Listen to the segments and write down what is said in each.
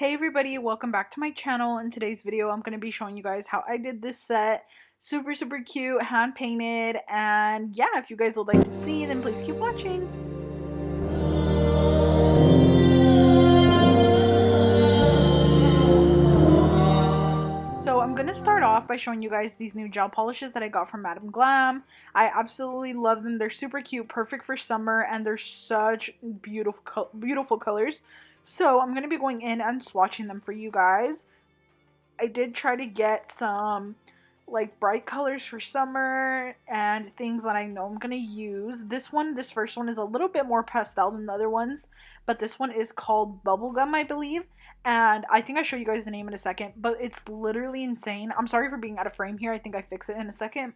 Hey everybody, welcome back to my channel. In today's video, I'm going to be showing you guys how I did this set. Super cute, hand painted, and yeah, if you guys would like to see, then please keep watching. So I'm going to start off by showing you guys these new gel polishes that I got from Madam Glam. I absolutely love them. They're super cute, perfect for summer, and they're such beautiful colors. So I'm going to be going in and swatching them for you guys. I did try to get some like bright colors for summer and things that I know I'm gonna use. This first one is a little bit more pastel than the other ones, but this one is called Bubblegum, I believe. And I think I'll show you guys the name in a second, but it's literally insane. I'm sorry for being out of frame here. I think I fix it in a second.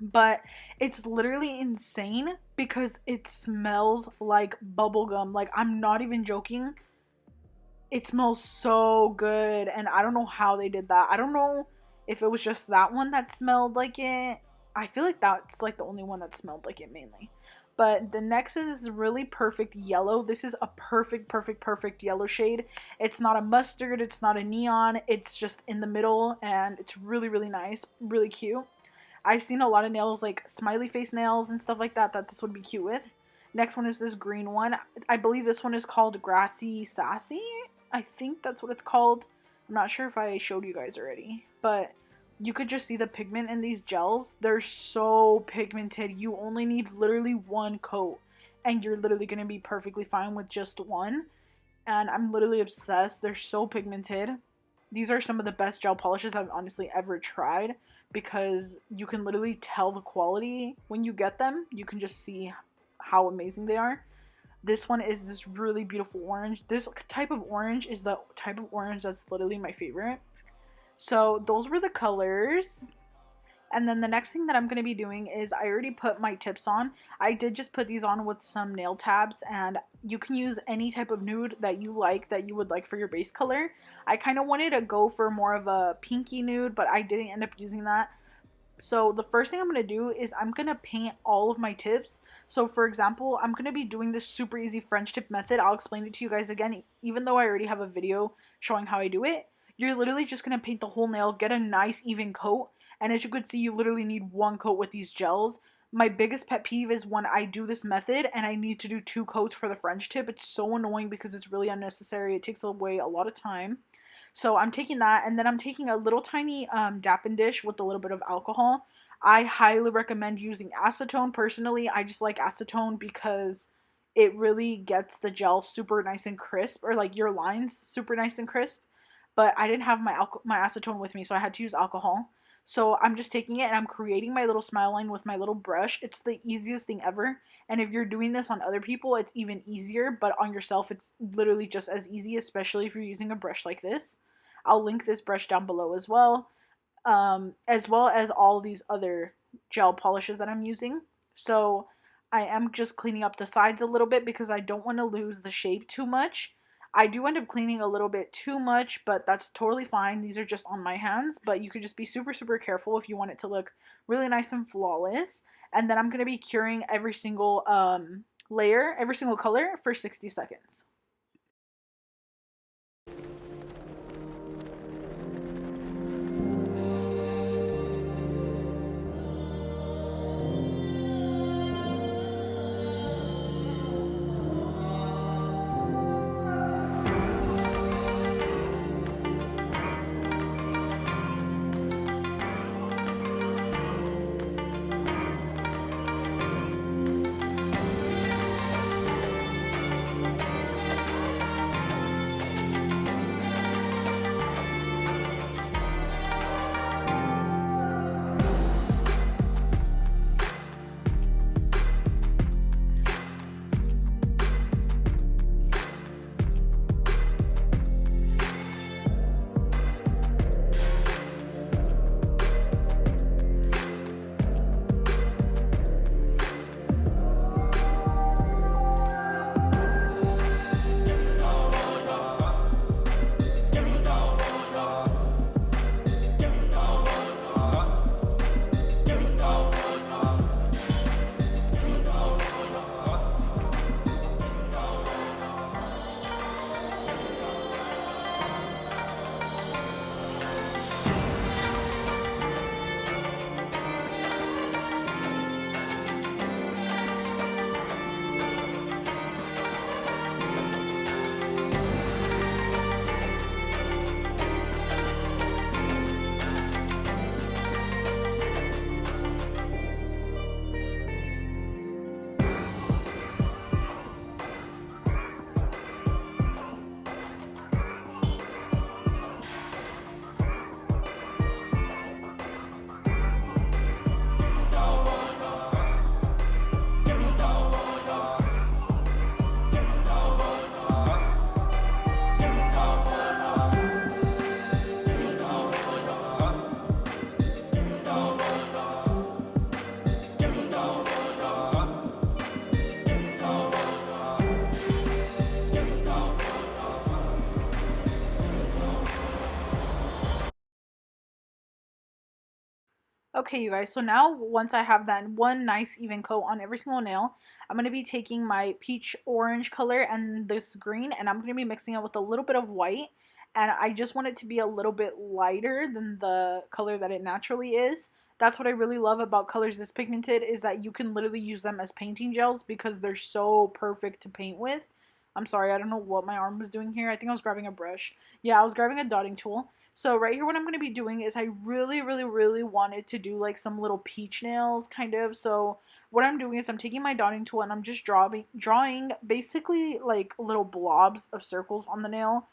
But it's literally insane because it smells like bubblegum. Like, I'm not even joking. It smells so good, and I don't know how they did that. I don't know if it was just that one that smelled like it. I feel like that's like the only one that smelled like it mainly. But the next is really perfect yellow. This is a perfect yellow shade. It's not a mustard, it's not a neon, it's just in the middle, and it's really nice, really cute. I've seen a lot of nails, like smiley face nails and stuff like that this would be cute with. Next one is this green one. I believe this one is called Grassy Sassy. I think that's what it's called. I'm not sure if I showed you guys already, but you could just see the pigment in these gels. They're so pigmented. You only need literally one coat and you're literally going to be perfectly fine with just one. And I'm literally obsessed. They're so pigmented. These are some of the best gel polishes I've honestly ever tried because you can literally tell the quality when you get them. You can just see how amazing they are. This one is this really beautiful orange. This type of orange is the type of orange that's literally my favorite. So those were the colors. And then the next thing that I'm going to be doing is I already put my tips on. I did just put these on with some nail tabs, and you can use any type of nude that you would like for your base color. I kind of wanted to go for more of a pinky nude, but I didn't end up using that. So the first thing I'm going to do is I'm going to paint all of my tips. So for example, I'm going to be doing this super easy French tip method. I'll explain it to you guys again, even though I already have a video showing how I do it. You're literally just going to paint the whole nail, get a nice even coat. And as you could see, you literally need one coat with these gels. My biggest pet peeve is when I do this method and I need to do 2 coats for the French tip. It's so annoying because it's really unnecessary. It takes away a lot of time. So I'm taking that, and then I'm taking a little tiny dapping dish with a little bit of alcohol. I highly recommend using acetone. Personally, I just like acetone because it really gets the gel super nice and crisp, or like your lines super nice and crisp. But I didn't have my acetone with me, so I had to use alcohol. So I'm just taking it and I'm creating my little smile line with my little brush. It's the easiest thing ever. And if you're doing this on other people, it's even easier. But on yourself, it's literally just as easy, especially if you're using a brush like this. I'll link this brush down below as well as all these other gel polishes that I'm using. So I am just cleaning up the sides a little bit because I don't want to lose the shape too much. I do end up cleaning a little bit too much, but that's totally fine. These are just on my hands, but you could just be super careful if you want it to look really nice and flawless. And then I'm going to be curing every single layer, every single color for 60 seconds. Okay, you guys, so now once I have that one nice even coat on every single nail, I'm going to be taking my peach orange color and this green, and I'm going to be mixing it with a little bit of white, and I just want it to be a little bit lighter than the color that it naturally is. That's what I really love about colors this pigmented, is that you can literally use them as painting gels because they're so perfect to paint with. I'm sorry, I don't know what my arm was doing here. I think I was grabbing a brush. Yeah, I was grabbing a dotting tool. So right here what I'm going to be doing is I really wanted to do like some little peach nails kind of. So what I'm doing is I'm taking my dotting tool and I'm just drawing basically like little blobs of circles on the nail.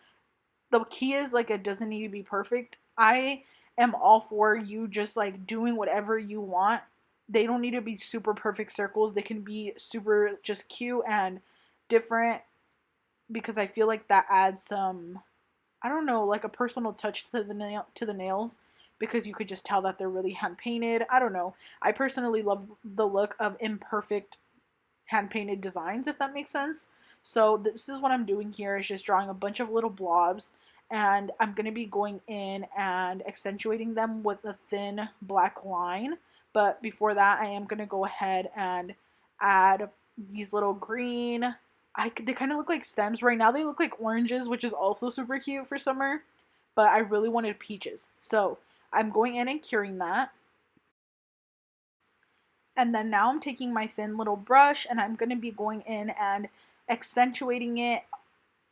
The key is like it doesn't need to be perfect. I am all for you just like doing whatever you want. They don't need to be super perfect circles. They can be super just cute and different because I feel like that adds some, I don't know, like a personal touch to the nails because you could just tell that they're really hand painted. I don't know. I personally love the look of imperfect hand painted designs, if that makes sense. So this is what I'm doing here, is just drawing a bunch of little blobs, and I'm going to be going in and accentuating them with a thin black line. But before that, I am going to go ahead and add these little green, they kind of look like stems. Right now they look like oranges, which is also super cute for summer, but I really wanted peaches. So I'm going in and curing that. And then now I'm taking my thin little brush and I'm going to be going in and accentuating it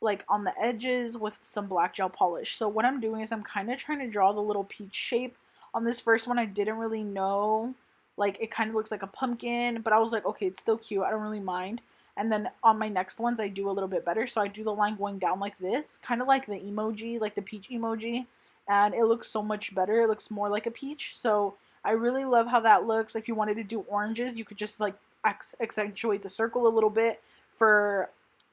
like on the edges with some black gel polish. So what I'm doing is I'm kind of trying to draw the little peach shape. On this first one I didn't really know, like it kind of looks like a pumpkin, but I was like, okay, it's still cute, I don't really mind. And then on my next ones I do a little bit better, so I do the line going down like this, kind of like the emoji, like the peach emoji, and it looks so much better. It looks more like a peach. So I really love how that looks. If you wanted to do oranges, you could just like accentuate the circle a little bit. For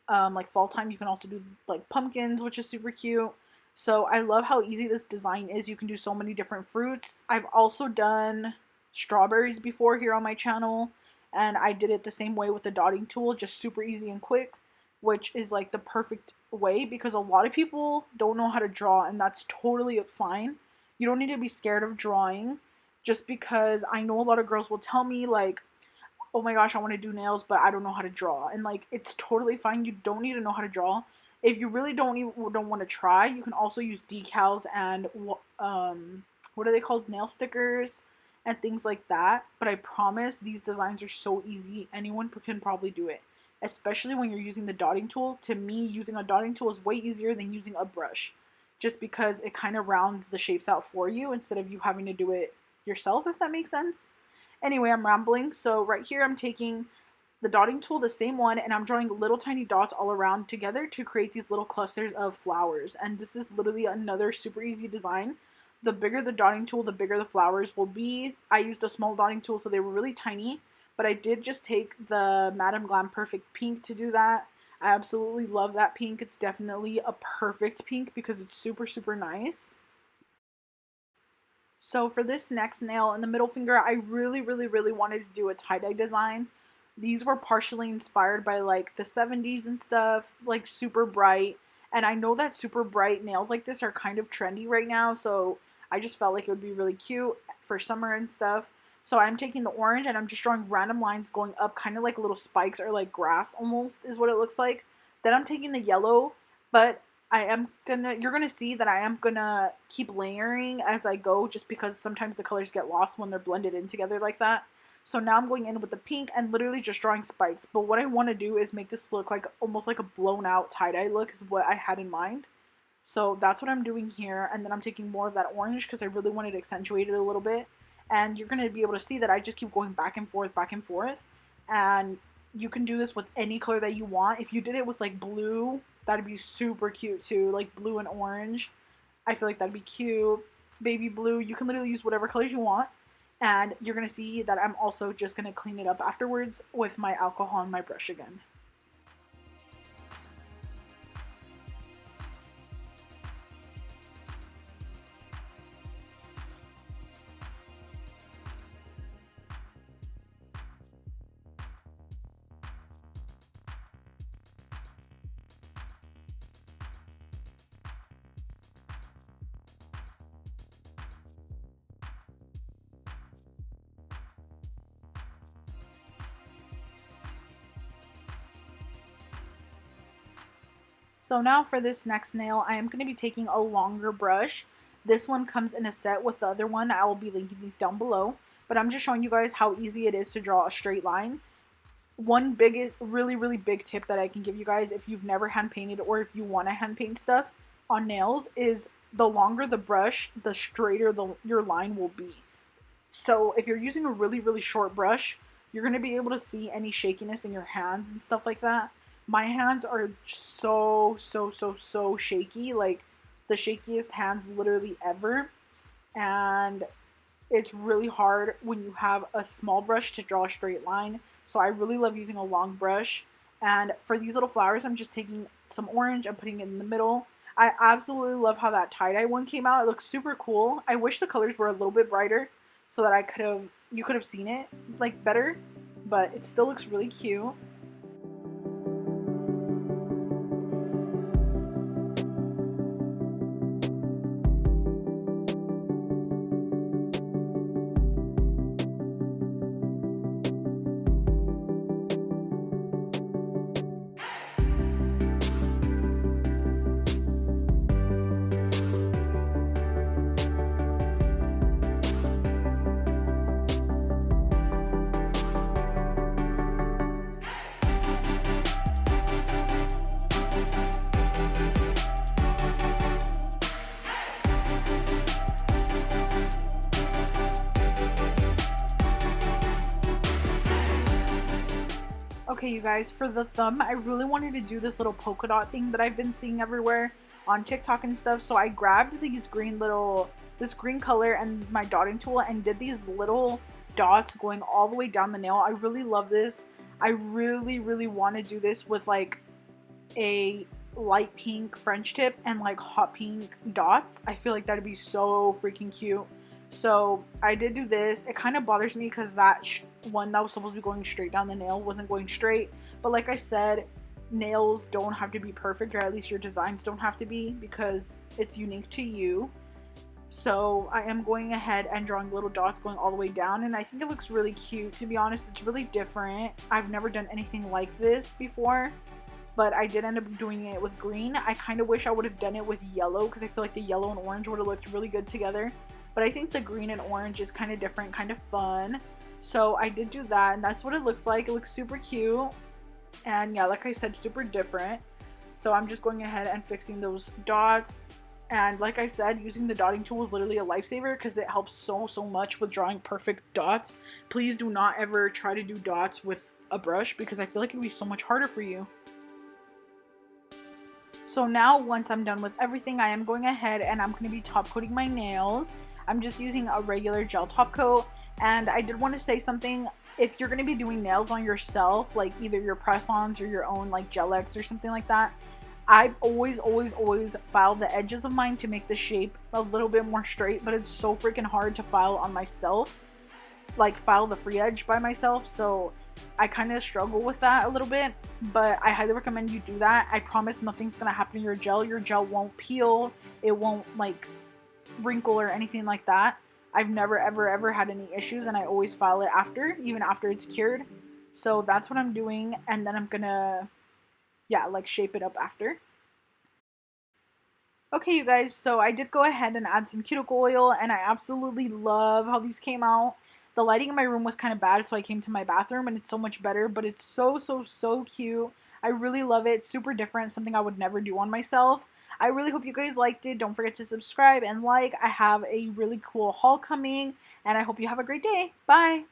like fall time, you can also do like pumpkins, which is super cute. So I love how easy this design is. You can do so many different fruits. I've also done strawberries before here on my channel, and I did it the same way with the dotting tool, just super easy and quick, which is like the perfect way because a lot of people don't know how to draw, and that's totally fine. You don't need to be scared of drawing, just because I know a lot of girls will tell me like, oh my gosh, I want to do nails, but I don't know how to draw. And like, it's totally fine. You don't need to know how to draw. If you really don't want to try, you can also use decals and what are they called? Nail stickers and things like that. But I promise these designs are so easy. Anyone can probably do it, especially when you're using the dotting tool. To me, using a dotting tool is way easier than using a brush, just because it kind of rounds the shapes out for you instead of you having to do it yourself, if that makes sense. Anyway, I'm rambling. So right here I'm taking the dotting tool, the same one, and I'm drawing little tiny dots all around together to create these little clusters of flowers. And this is literally another super easy design. The bigger the dotting tool, the bigger the flowers will be. I used a small dotting tool, so they were really tiny, but I did just take the Madam Glam Perfect Pink to do that. I absolutely love that pink. It's definitely a perfect pink because it's super nice. So for this next nail in the middle finger, I really wanted to do a tie-dye design. These were partially inspired by like the 70s and stuff, like super bright. And I know that super bright nails like this are kind of trendy right now, so I just felt like it would be really cute for summer and stuff. So I'm taking the orange and I'm just drawing random lines going up, kind of like little spikes or like grass almost is what it looks like. Then I'm taking the yellow, but you're gonna see that I am gonna keep layering as I go, just because sometimes the colors get lost when they're blended in together like that. So now I'm going in with the pink and literally just drawing spikes. But what I want to do is make this look like almost like a blown out tie-dye look is what I had in mind. So that's what I'm doing here. And then I'm taking more of that orange because I really wanted to accentuate it a little bit. And you're going to be able to see that I just keep going back and forth, back and forth. And you can do this with any color that you want. If you did it with like blue, that'd be super cute too. Like blue and orange. I feel like that'd be cute. Baby blue. You can literally use whatever colors you want. And you're going to see that I'm also just going to clean it up afterwards with my alcohol and my brush again. So now for this next nail, I am going to be taking a longer brush. This one comes in a set with the other one. I will be linking these down below. But I'm just showing you guys how easy it is to draw a straight line. One really big tip that I can give you guys if you've never hand painted or if you want to hand paint stuff on nails is the longer the brush, the straighter your line will be. So if you're using a really short brush, you're going to be able to see any shakiness in your hands and stuff like that. My hands are so shaky, like the shakiest hands literally ever. And it's really hard when you have a small brush to draw a straight line. So I really love using a long brush. And for these little flowers, I'm just taking some orange and putting it in the middle. I absolutely love how that tie-dye one came out. It looks super cool. I wish the colors were a little bit brighter so that you could have seen it like better, but it still looks really cute. Okay, you guys, for the thumb, I really wanted to do this little polka dot thing that I've been seeing everywhere on TikTok and stuff. So I grabbed this green color and my dotting tool and did these little dots going all the way down the nail. I really love this. I really want to do this with like a light pink French tip and like hot pink dots. I feel like that'd be so freaking cute. So I did do this. It kind of bothers me because that one that was supposed to be going straight down the nail wasn't going straight. But like I said, nails don't have to be perfect, or at least your designs don't have to be, because it's unique to you. So I am going ahead and drawing little dots going all the way down, and I think it looks really cute. To be honest, it's really different. I've never done anything like this before, but I did end up doing it with green. I kind of wish I would have done it with yellow because I feel like the yellow and orange would have looked really good together. But I think the green and orange is kind of different, kind of fun. So I did do that, and that's what it looks like. It looks super cute. And yeah, like I said, super different. So I'm just going ahead and fixing those dots. And like I said, using the dotting tool is literally a lifesaver because it helps so much with drawing perfect dots. Please do not ever try to do dots with a brush because I feel like it would be so much harder for you. So now once I'm done with everything, I am going ahead and I'm going to be top coating my nails. I'm just using a regular gel top coat. And I did want to say something. If you're going to be doing nails on yourself, like either your press-ons or your own like Gel X or something like that, I always file the edges of mine to make the shape a little bit more straight, but it's so freaking hard to file on myself, like file the free edge by myself. So I kind of struggle with that a little bit, but I highly recommend you do that. I promise nothing's going to happen to your gel. Your gel won't peel. It won't like wrinkle or anything like that. I've never ever had any issues, and I always file it after, even after it's cured. So that's what I'm doing, and then I'm gonna, yeah, like shape it up after. Okay, you guys, so I did go ahead and add some cuticle oil, and I absolutely love how these came out. The lighting in my room was kind of bad, so I came to my bathroom, and it's so much better, but it's so cute. I really love it. Super different, something I would never do on myself. I really hope you guys liked it. Don't forget to subscribe and like. I have a really cool haul coming, and I hope you have a great day. Bye!